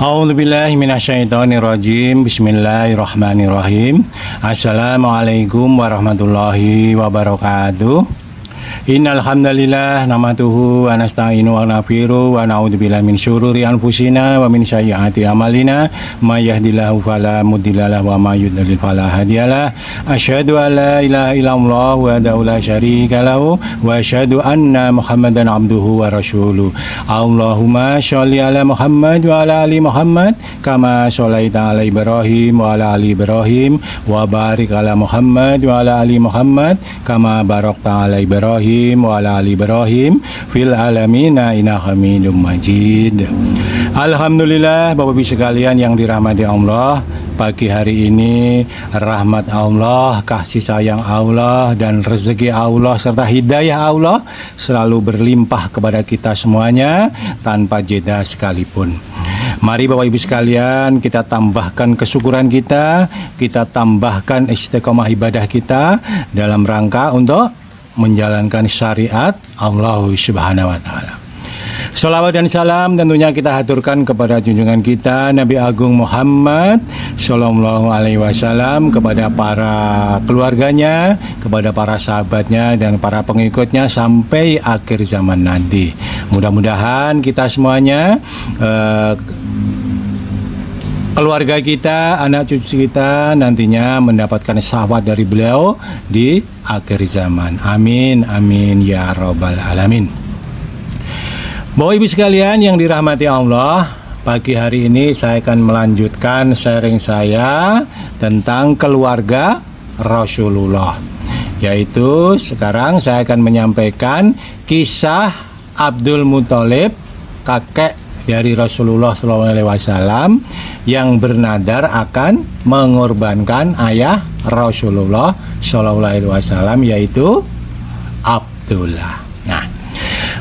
A'udzubillahi minasyaitonirrajim. Bismillahirrahmanirrahim. Assalamualaikum warahmatullahi wabarakatuh. Innal hamdalillah nahmaduhu wa nasta'inu wa nafiru wa na'udzubillahi min syururi anfusina wa min sayyiati amalina may yahdihillahu fala mudhillalah wa may yudhlil fala hadiyalah. Asyhadu an la ilaha illallah wahdahu la syarika lahu wa asyhadu anna Muhammadan abduhu wa rasuluh. Allahumma sholli ala Muhammad wa ala ali Muhammad kama sholaita ala Ibrahim wa ala ali Ibrahim wa barik ala Muhammad wa ala ali Muhammad kama barakta ala Ibrahim wa ala ali Ibrahim fil alamina innaka Hamidum Majid. Alhamdulillah, Bapak Ibu sekalian yang dirahmati Allah, pagi hari ini rahmat Allah, kasih sayang Allah dan rezeki Allah serta hidayah Allah selalu berlimpah kepada kita semuanya tanpa jeda sekalipun. Mari Bapak Ibu sekalian, kita tambahkan kesyukuran kita tambahkan istiqomah ibadah kita dalam rangka untuk menjalankan syariat Allah Subhanahu wa Ta'ala. Sholawat dan salam tentunya kita haturkan kepada junjungan kita Nabi Agung Muhammad Sallallahu Alaihi Wasallam, kepada para keluarganya, kepada para sahabatnya dan para pengikutnya sampai akhir zaman nanti. Mudah-mudahan kita semuanya, keluarga kita, anak cucu kita nantinya mendapatkan syafaat dari beliau di akhir zaman. Amin, amin ya rabbal alamin. Bapak Ibu sekalian yang dirahmati Allah, pagi hari ini saya akan melanjutkan sharing saya tentang keluarga Rasulullah. Yaitu sekarang saya akan menyampaikan kisah Abdul Muthalib, kakek dari Rasulullah SAW, yang bernadar akan mengorbankan ayah Rasulullah SAW, yaitu Abdullah. Nah,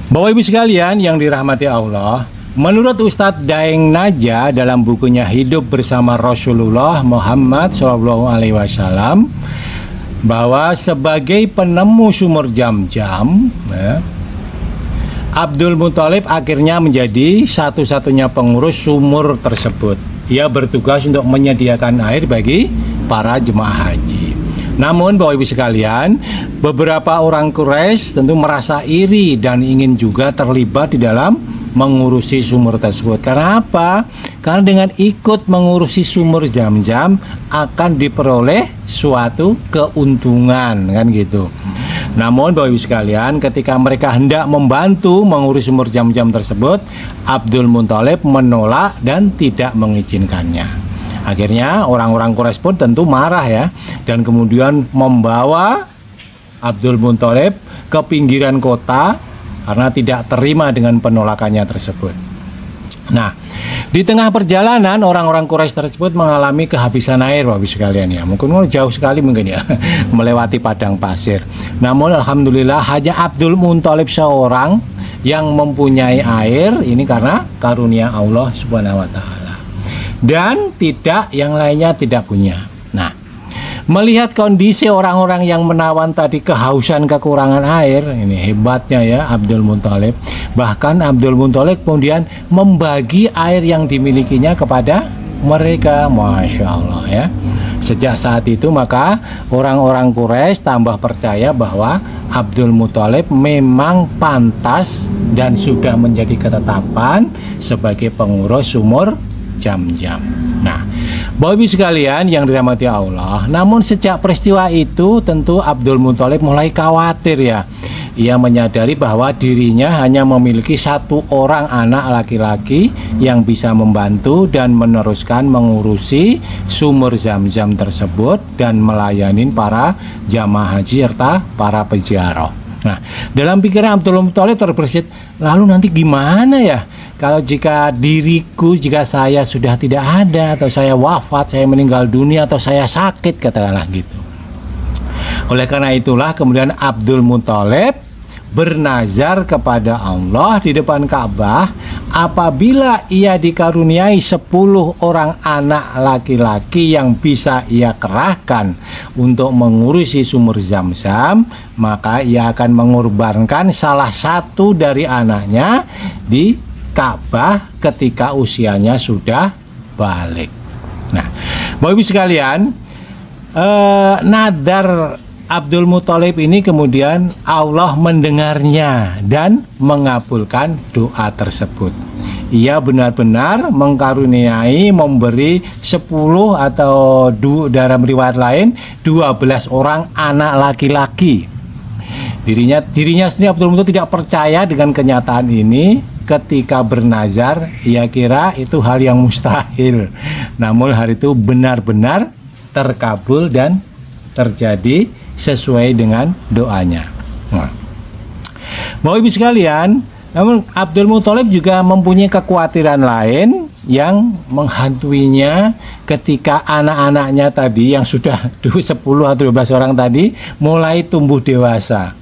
Bapak Ibu sekalian yang dirahmati Allah, menurut Ustadz Daeng Naja dalam bukunya Hidup Bersama Rasulullah Muhammad SAW, bahwa sebagai penemu sumur Zam-Zam, Abdul Muthalib akhirnya menjadi satu-satunya pengurus sumur tersebut. Ia bertugas untuk menyediakan air bagi para jemaah haji. Namun Bapak Ibu sekalian, beberapa orang Quraisy tentu merasa iri dan ingin juga terlibat di dalam mengurusi sumur tersebut. Karena apa? Karena dengan ikut mengurusi sumur Zam-Zam akan diperoleh suatu keuntungan, kan gitu. Namun Bapak Ibu sekalian, ketika mereka hendak membantu mengurus sumur Zam-Zam tersebut, Abdul Muthalib menolak dan tidak mengizinkannya. Akhirnya orang-orang Quraisy pun tentu marah ya, dan kemudian membawa Abdul Muthalib ke pinggiran kota karena tidak terima dengan penolakannya tersebut. Nah, di tengah perjalanan orang-orang Quraisy tersebut mengalami kehabisan air, Bapak Ibu sekalian ya. Mungkin jauh sekali mungkin ya, melewati padang pasir. Namun alhamdulillah hanya Abdul Muthalib seorang yang mempunyai air, ini karena karunia Allah Subhanahu wa Ta'ala. Dan tidak, yang lainnya tidak punya. Nah, melihat kondisi orang-orang yang menawan tadi kehausan kekurangan air, ini hebatnya ya Abdul Muthalib. Bahkan Abdul Muthalib kemudian membagi air yang dimilikinya kepada mereka. Masya Allah ya. Sejak saat itu maka orang-orang Quraisy tambah percaya bahwa Abdul Muthalib memang pantas dan sudah menjadi ketetapan sebagai pengurus sumur Zam-Zam. Nah, Bapak Ibu sekalian yang dirahmati Allah, namun sejak peristiwa itu tentu Abdul Muthalib mulai khawatir ya. Ia menyadari bahwa dirinya hanya memiliki satu orang anak laki-laki yang bisa membantu dan meneruskan mengurusi sumur Zam-Zam tersebut dan melayani para jamaah haji serta para peziarah. Nah, dalam pikiran Abdul Muthalib terbersit, lalu nanti gimana ya kalau jika saya sudah tidak ada, atau saya wafat, saya meninggal dunia, atau saya sakit, katakanlah gitu. Oleh karena itulah kemudian Abdul Muthalib bernazar kepada Allah di depan Ka'bah, apabila ia dikaruniai 10 orang anak laki-laki yang bisa ia kerahkan untuk mengurusi sumur Zam-Zam, maka ia akan mengorbankan salah satu dari anaknya di Ka'bah ketika usianya sudah balik. Nah, Bapak Ibu sekalian, nadar Abdul Muthalib ini kemudian Allah mendengarnya dan mengabulkan doa tersebut. Ia benar-benar mengkaruniai, memberi 10 atau dalam riwayat lain 12 orang anak laki-laki. Dirinya sendiri Abdul Muthalib tidak percaya dengan kenyataan ini. Ketika bernazar, ia kira itu hal yang mustahil. Namun hari itu benar-benar terkabul dan terjadi sesuai dengan doanya. Nah, Bapak Ibu sekalian, namun Abdul Muthalib juga mempunyai kekhawatiran lain yang menghantuinya ketika anak-anaknya tadi yang sudah 10 atau 12 orang tadi mulai tumbuh dewasa.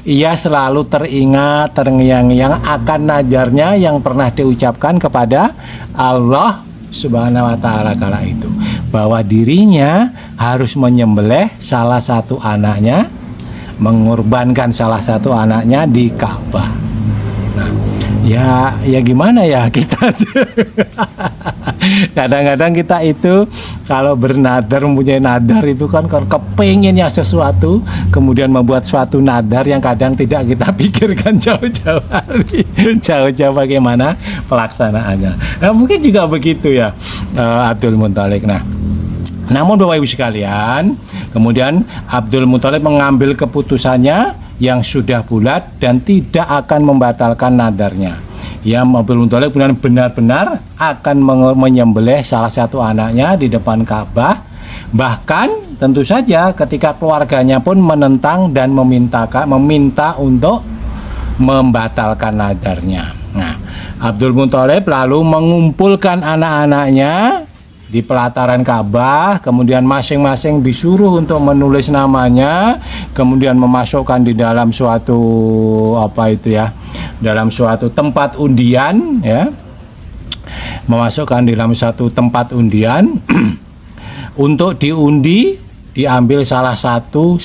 Ia selalu teringat, terngiang-ngiang akan najarnya yang pernah diucapkan kepada Allah Subhanahu wa Ta'ala kala itu, bahwa dirinya harus menyembelih salah satu anaknya, mengorbankan salah satu anaknya di Ka'bah. Nah, ya gimana ya kita kadang-kadang kita itu kalau bernadar, mempunyai nadar itu kan kepengennya sesuatu, kemudian membuat suatu nadar yang kadang tidak kita pikirkan jauh-jauh hari, jauh-jauh bagaimana pelaksanaannya. Nah, mungkin juga begitu ya Abdul Muthalib. Nah, namun Bapak Ibu sekalian, kemudian Abdul Muthalib mengambil keputusannya yang sudah bulat dan tidak akan membatalkan nadarnya. Abdul Muthalib benar-benar akan menyembelih salah satu anaknya di depan Ka'bah. Bahkan tentu saja ketika keluarganya pun menentang dan meminta untuk membatalkan nadarnya. Nah, Abdul Muthalib lalu mengumpulkan anak-anaknya di pelataran Ka'bah, kemudian masing-masing disuruh untuk menulis namanya, kemudian memasukkan di dalam suatu dalam suatu tempat undian, ya, memasukkan di dalam satu tempat undian untuk diundi, diambil salah satu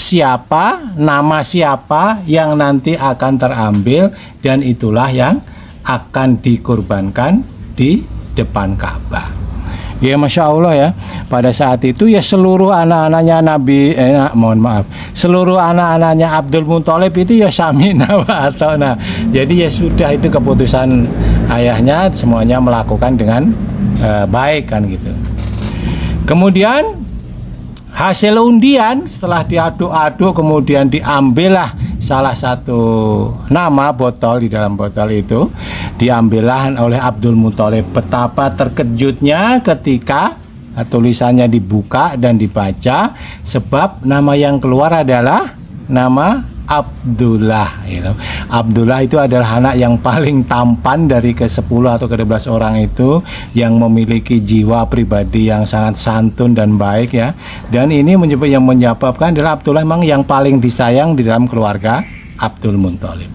nama siapa yang nanti akan terambil, dan itulah yang akan dikorbankan di depan Ka'bah. Ya, Masya Allah ya, pada saat itu ya seluruh anak-anaknya seluruh anak-anaknya Abdul Muthalib itu ya sami'na wa ata'na. Jadi ya sudah, itu keputusan ayahnya, semuanya melakukan dengan baik kan gitu. Kemudian hasil undian setelah diaduk-aduk, kemudian diambillah salah satu nama botol, di dalam botol itu diambillah oleh Abdul Muthalib. Betapa terkejutnya ketika tulisannya dibuka dan dibaca, sebab nama yang keluar adalah nama Abdullah. Abdullah itu adalah anak yang paling tampan dari ke-10 atau ke-12 orang itu, yang memiliki jiwa pribadi yang sangat santun dan baik ya. Dan ini yang menyebabkan adalah Abdullah memang yang paling disayang di dalam keluarga Abdul Muthalib.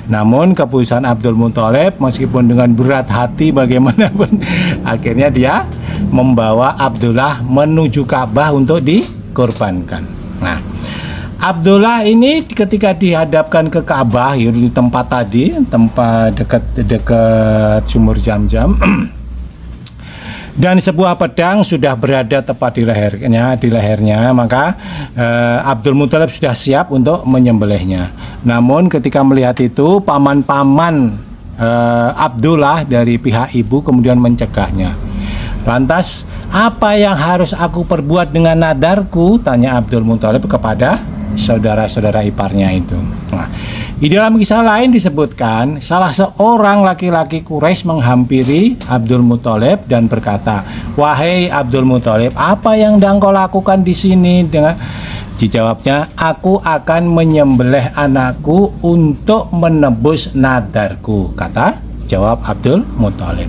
Namun keputusan Abdul Muthalib, meskipun dengan berat hati bagaimanapun, akhirnya dia membawa Abdullah menuju Ka'bah untuk dikorbankan. Nah, Abdullah ini ketika dihadapkan ke Ka'bah, di tempat tadi, tempat dekat sumur Zam-Zam, dan sebuah pedang sudah berada tepat di lehernya, maka Abdul Muthalib sudah siap untuk menyembelihnya. Namun ketika melihat itu, paman-paman Abdullah dari pihak ibu kemudian mencegahnya. Lantas, apa yang harus aku perbuat dengan nadarku? Tanya Abdul Muthalib kepada saudara-saudara iparnya itu. Nah, di dalam kisah lain disebutkan salah seorang laki-laki Quraisy menghampiri Abdul Muthalib dan berkata, "Wahai Abdul Muthalib, apa yang engkau lakukan di sini?" Dijawabnya, "Aku akan menyembelih anakku untuk menebus nadarku," jawab Abdul Muthalib.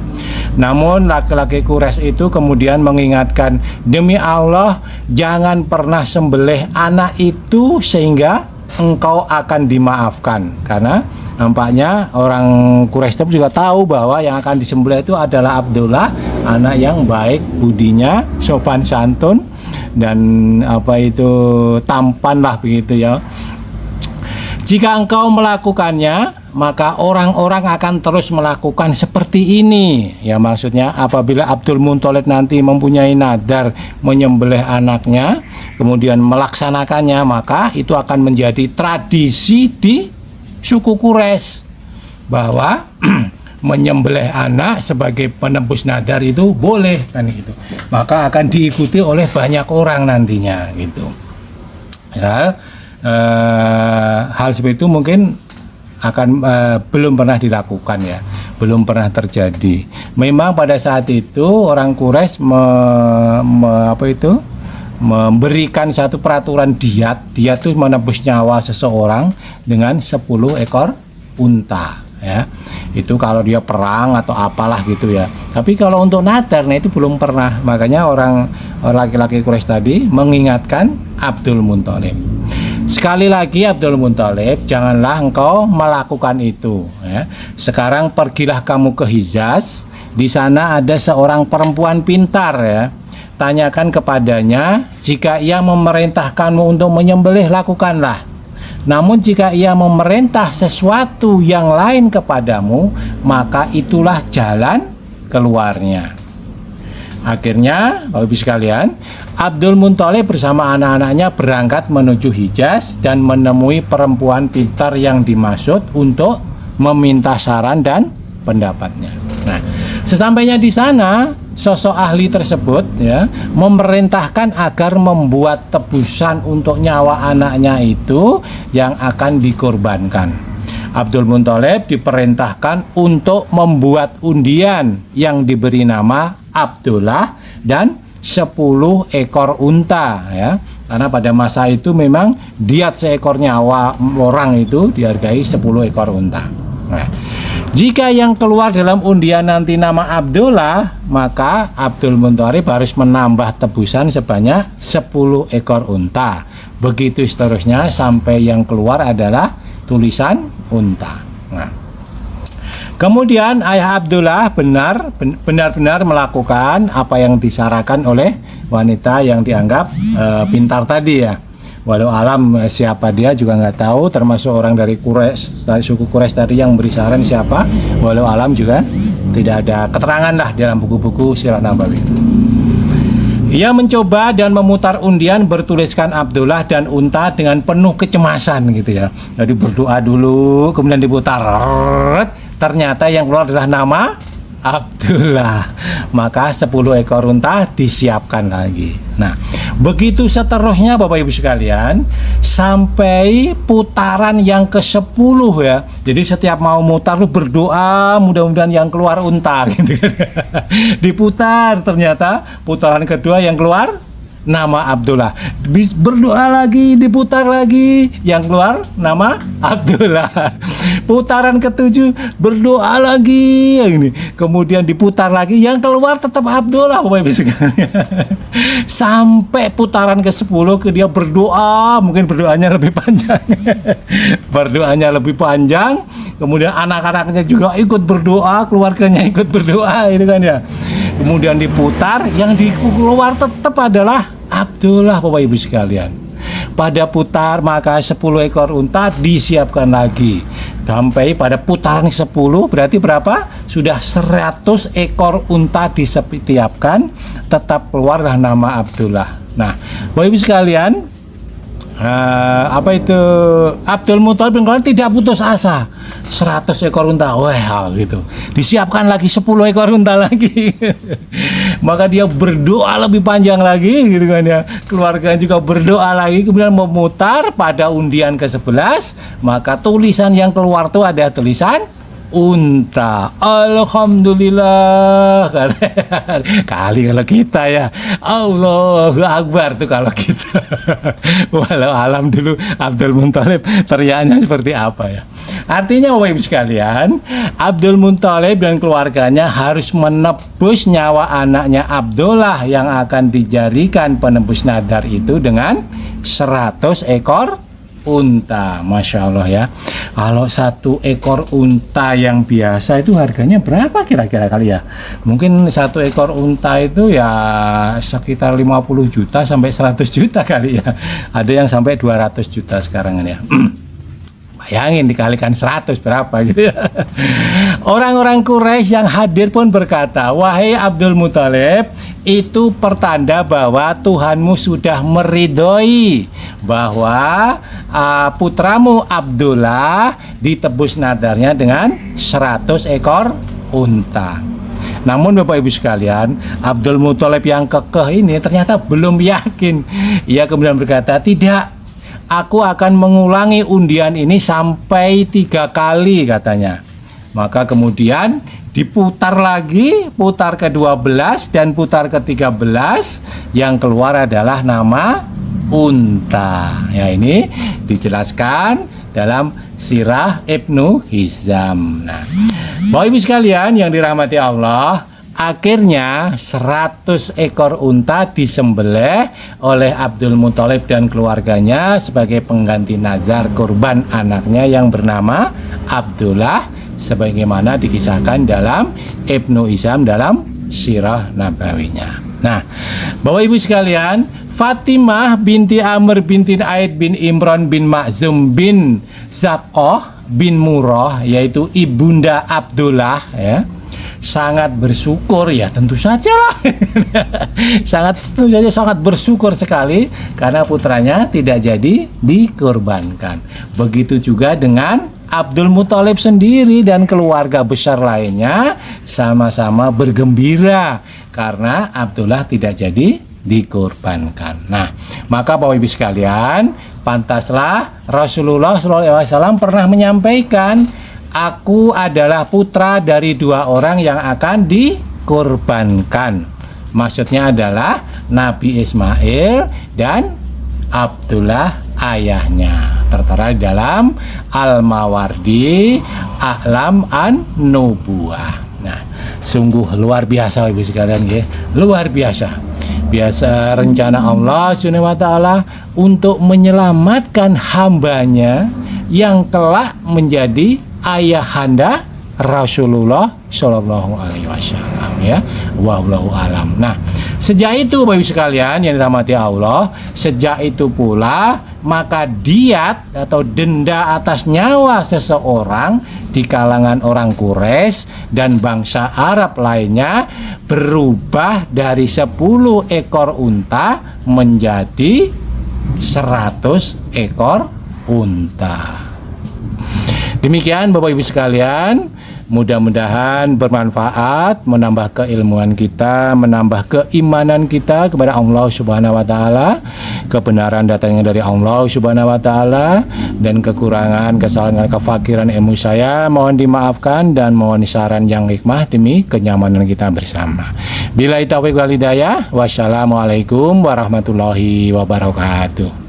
Namun laki-laki Quraisy itu kemudian mengingatkan, "Demi Allah, jangan pernah sembelih anak itu sehingga engkau akan dimaafkan." Karena nampaknya orang Quraisy itu juga tahu bahwa yang akan disembelih itu adalah Abdullah, anak yang baik budinya, sopan santun, dan tampan lah begitu ya. "Jika engkau melakukannya, maka orang-orang akan terus melakukan seperti ini. Ya, maksudnya apabila Abdul Muthalib nanti mempunyai nadar menyembelih anaknya, kemudian melaksanakannya, maka itu akan menjadi tradisi di suku Quraisy bahwa menyembelih anak sebagai penebus nadar itu boleh kan gitu. Maka akan diikuti oleh banyak orang nantinya gitu. Hal seperti itu mungkin akan belum pernah dilakukan ya, belum pernah terjadi. Memang pada saat itu orang Quraisy memberikan satu peraturan diat itu menebus nyawa seseorang dengan 10 ekor unta ya. Itu kalau dia perang atau apalah gitu ya. Tapi kalau untuk nadar, nah itu belum pernah. Makanya orang laki-laki Quraisy tadi mengingatkan Abdul Muthalib. Sekali lagi Abdul Muthalib, janganlah engkau melakukan itu ya. Sekarang pergilah kamu ke Hijaz. Di sana ada seorang perempuan pintar ya. Tanyakan kepadanya, jika ia memerintahkanmu untuk menyembelih, lakukanlah. Namun jika ia memerintah sesuatu yang lain kepadamu, maka itulah jalan keluarnya. Akhirnya, Bapak Ibu sekalian, Abdul Muthalib bersama anak-anaknya berangkat menuju Hijaz dan menemui perempuan pintar yang dimaksud untuk meminta saran dan pendapatnya. Nah, sesampainya di sana, sosok ahli tersebut ya memerintahkan agar membuat tebusan untuk nyawa anaknya itu yang akan dikorbankan. Abdul Muthalib diperintahkan untuk membuat undian yang diberi nama Abdullah dan 10 ekor unta ya. Karena pada masa itu memang diat seekor nyawa orang itu dihargai 10 ekor unta. Nah, jika yang keluar dalam undian nanti nama Abdullah, maka Abdul Muthalib harus menambah tebusan sebanyak 10 ekor unta. Begitu seterusnya sampai yang keluar adalah tulisan unta. Nah, kemudian ayah Abdullah benar-benar melakukan apa yang disarankan oleh wanita yang dianggap pintar tadi ya. Walau alam siapa dia juga nggak tahu, termasuk orang dari Quraisy, dari suku Quraisy tadi yang beri saran siapa. Walau alam juga tidak ada keterangan lah dalam buku-buku Sirah Nabawi. Ia mencoba dan memutar undian bertuliskan Abdullah dan unta dengan penuh kecemasan gitu ya. Jadi berdoa dulu, kemudian diputar. Ternyata yang keluar adalah nama Abdullah. Maka 10 ekor unta disiapkan lagi. Nah, begitu seterusnya Bapak Ibu sekalian, sampai putaran yang ke-10 ya. Jadi setiap mau mutar lu berdoa mudah-mudahan yang keluar unta gitu. Diputar, ternyata putaran kedua yang keluar nama Abdullah. Berdoa lagi, diputar lagi, yang keluar nama Abdullah. Putaran ke-7 berdoa lagi ini. Kemudian diputar lagi, yang keluar tetap Abdullah Bapak Ibu sekalian. Sampai putaran ke-10 dia berdoa, mungkin berdoanya lebih panjang. Berdoanya lebih panjang, kemudian anak-anaknya juga ikut berdoa, keluarganya ikut berdoa itu kan ya. Kemudian diputar, yang keluar tetap adalah Abdullah Bapak Ibu sekalian. Pada putar maka 10 ekor unta disiapkan lagi. Sampai pada putaran 10 berarti berapa? Sudah 100 ekor unta disiapkan, tetap keluarlah nama Abdullah. Nah, Bapak Ibu sekalian, Abdul Muthalib tidak putus asa. 100 ekor unta, wah gitu. Disiapkan lagi 10 ekor unta lagi. Maka dia berdoa lebih panjang lagi gitu kan ya. Keluarga juga berdoa lagi, kemudian memutar pada undian ke-11, maka tulisan yang keluar tuh ada tulisan unta. Alhamdulillah. Kali kalau kita ya, Allahu Akbar tuh kalau kita. Walau alam dulu Abdul Muthalib teriaknya seperti apa ya. Artinya Bapak Ibu sekalian, Abdul Muthalib dan keluarganya harus menebus nyawa anaknya Abdullah yang akan dijadikan penebus nadar itu dengan 100 ekor unta. Masya Allah ya. Kalau 1 ekor unta yang biasa itu harganya berapa kira-kira kali ya? Mungkin 1 ekor unta itu ya sekitar 50 juta sampai 100 juta kali ya. Ada yang sampai 200 juta sekarang ya. Bayangin dikalikan 100 berapa gitu ya. Orang-orang Quraisy yang hadir pun berkata, "Wahai Abdul Muthalib, itu pertanda bahwa Tuhanmu sudah meridhoi bahwa putramu Abdullah ditebus nadarnya dengan 100 ekor unta." Namun Bapak Ibu sekalian, Abdul Muthalib yang kekeh ini ternyata belum yakin. Ia kemudian berkata, "Tidak, aku akan mengulangi undian ini sampai 3 kali," katanya. Maka kemudian diputar lagi, putar ke-12 dan putar ke-13, yang keluar adalah nama unta. Ya, ini dijelaskan dalam Sirah Ibnu Hizam. Nah, Bapak Ibu sekalian yang dirahmati Allah, akhirnya 100 ekor unta disembelih oleh Abdul Muthalib dan keluarganya sebagai pengganti nazar kurban anaknya yang bernama Abdullah, sebagaimana dikisahkan dalam Ibnu Hizam dalam Sirah Nabawinya. Nah, Bapak Ibu sekalian, Fatimah binti Amr binti Aid bin Imran bin Makhzum bin Zakoh bin Murrah, yaitu ibunda Abdullah, ya, sangat bersyukur, ya tentu saja lah sangat bersyukur sekali karena putranya tidak jadi dikorbankan. Begitu juga dengan Abdul Muthalib sendiri dan keluarga besar lainnya sama-sama bergembira karena Abdullah tidak jadi dikorbankan. Nah, maka Bapak Ibu sekalian, pantaslah Rasulullah SAW pernah menyampaikan, "Aku adalah putra dari 2 orang yang akan dikorbankan." Maksudnya adalah Nabi Ismail dan Abdullah ayahnya. Tertera di dalam Al-Mawardi A'lam an-Nubuwah. Nah, sungguh luar biasa Ibu sekalian, ya. Luar biasa. Biasa rencana Allah Subhanahu wa taala untuk menyelamatkan hambanya yang telah menjadi ayahanda Rasulullah Shallallahu Alaihi Wasallam, ya. Wallahu alam. Nah, sejak itu Bapak Ibu sekalian yang dirahmati Allah, sejak itu pula maka diat atau denda atas nyawa seseorang di kalangan orang Quraisy dan bangsa Arab lainnya berubah dari 10 ekor unta menjadi 100 ekor unta. Demikian Bapak Ibu sekalian, mudah-mudahan bermanfaat, menambah keilmuan kita, menambah keimanan kita kepada Allah Subhanahu wa taala. Kebenaran datangnya dari Allah Subhanahu wa taala, dan kekurangan, kesalahan, kefakiran ilmu saya mohon dimaafkan dan mohon saran yang hikmah demi kenyamanan kita bersama. Billahi taufiq wal hidayah. Wassalamualaikum warahmatullahi wabarakatuh.